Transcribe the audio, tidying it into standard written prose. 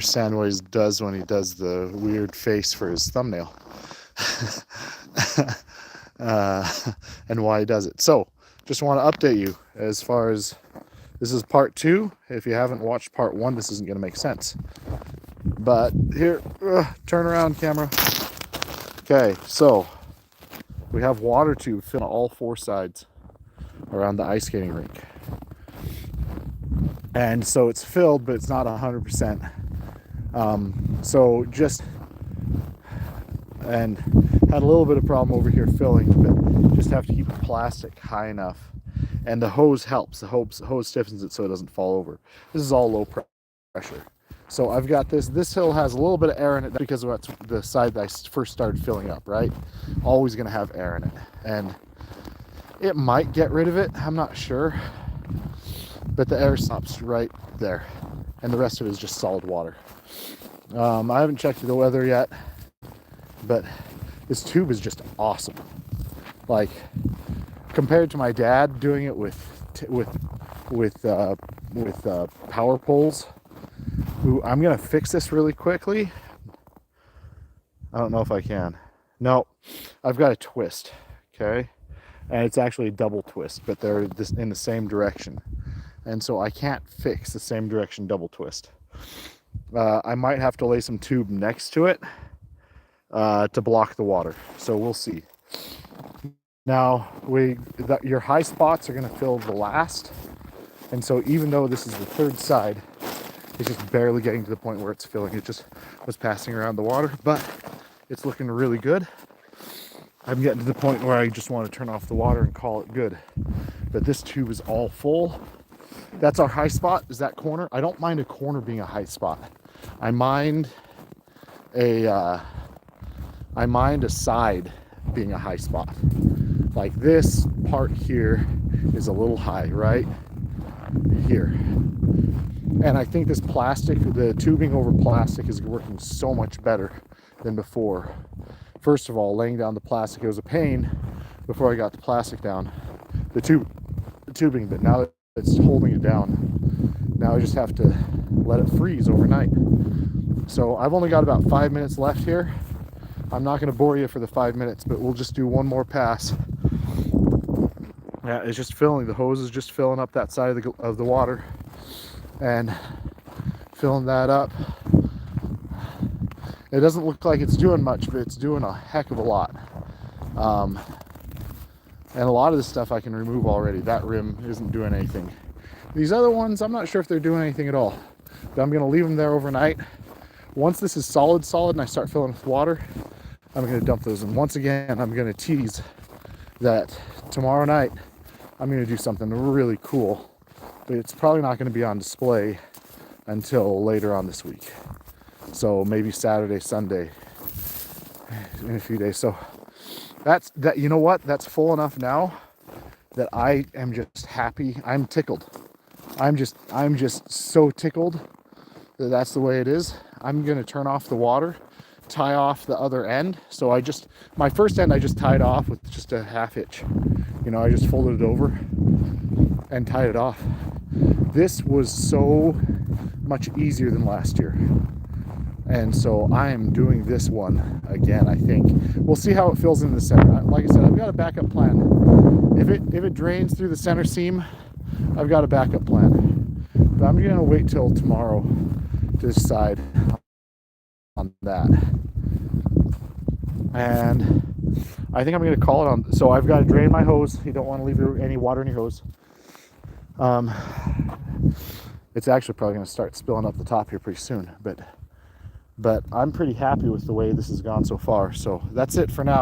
understand what he does when he does the weird face for his thumbnail. And why he does it. So just want to update you as far as this is part 2. If you haven't watched part 1, this isn't going to make sense. But here, turn around, camera. Okay, so we have water tube filling all 4 sides around the ice skating rink. And so it's filled, but it's not 100%. So just, and had a little bit of problem over here filling, but just have to keep the plastic high enough. And the hose helps. The hose stiffens it so it doesn't fall over. This is all low pressure. So I've got this hill has a little bit of air in it because that's the side that I first started filling up, right? Always gonna have air in it. And it might get rid of it, I'm not sure. But the air stops right there. And the rest of it is just solid water. I haven't checked the weather yet, but this tube is just awesome. Like, compared to my dad doing it with power poles. Ooh, I'm gonna fix this really quickly. I don't know if I can. No, I've got a twist, okay? And it's actually a double twist, but they're in the same direction. And so I can't fix the same direction double twist. I might have to lay some tube next to it to block the water. So we'll see. Now, your high spots are gonna fill the last. And so even though this is the 3rd side, it's just barely getting to the point where it's filling. It just was passing around the water, but it's looking really good. I'm getting to the point where I just want to turn off the water and call it good. But this tube is all full. That's our high spot, is that corner. I don't mind a corner being a high spot. I mind a side being a high spot. Like this part here is a little high, right? Here. And I think this plastic, the tubing over plastic is working so much better than before. First of all, laying down the plastic, it was a pain before I got the plastic down, the tubing, but now it's holding it down. Now I just have to let it freeze overnight. So I've only got about 5 minutes left here. I'm not gonna bore you for the 5 minutes, but we'll just do one more pass. Yeah, it's just filling, the hose is just filling up that side of the water. And filling that up. It doesn't look like it's doing much, but it's doing a heck of a lot. And a lot of this stuff I can remove already. That rim isn't doing anything. These other ones, I'm not sure if they're doing anything at all. But I'm gonna leave them there overnight. Once this is solid and I start filling with water, I'm gonna dump those. And once again, I'm gonna tease that tomorrow night, I'm gonna do something really cool. But it's probably not going to be on display until later on this week. So maybe Saturday, Sunday, in a few days. So that's that. You know what? That's full enough now that I am just happy. I'm tickled. I'm just so tickled that that's the way it is. I'm going to turn off the water, tie off the other end. So my first end I just tied off with just a half hitch. You know, I just folded it over and tied it off. This was so much easier than last year. And so I am doing this one again, I think. We'll see how it fills in the center. Like I said, I've got a backup plan. If it drains through the center seam, I've got a backup plan. But I'm gonna wait till tomorrow to decide on that. And I think I'm gonna call it on. So I've got to drain my hose. You don't want to leave any water in your hose. It's actually probably going to start spilling up the top here pretty soon, but I'm pretty happy with the way this has gone so far. So that's it for now.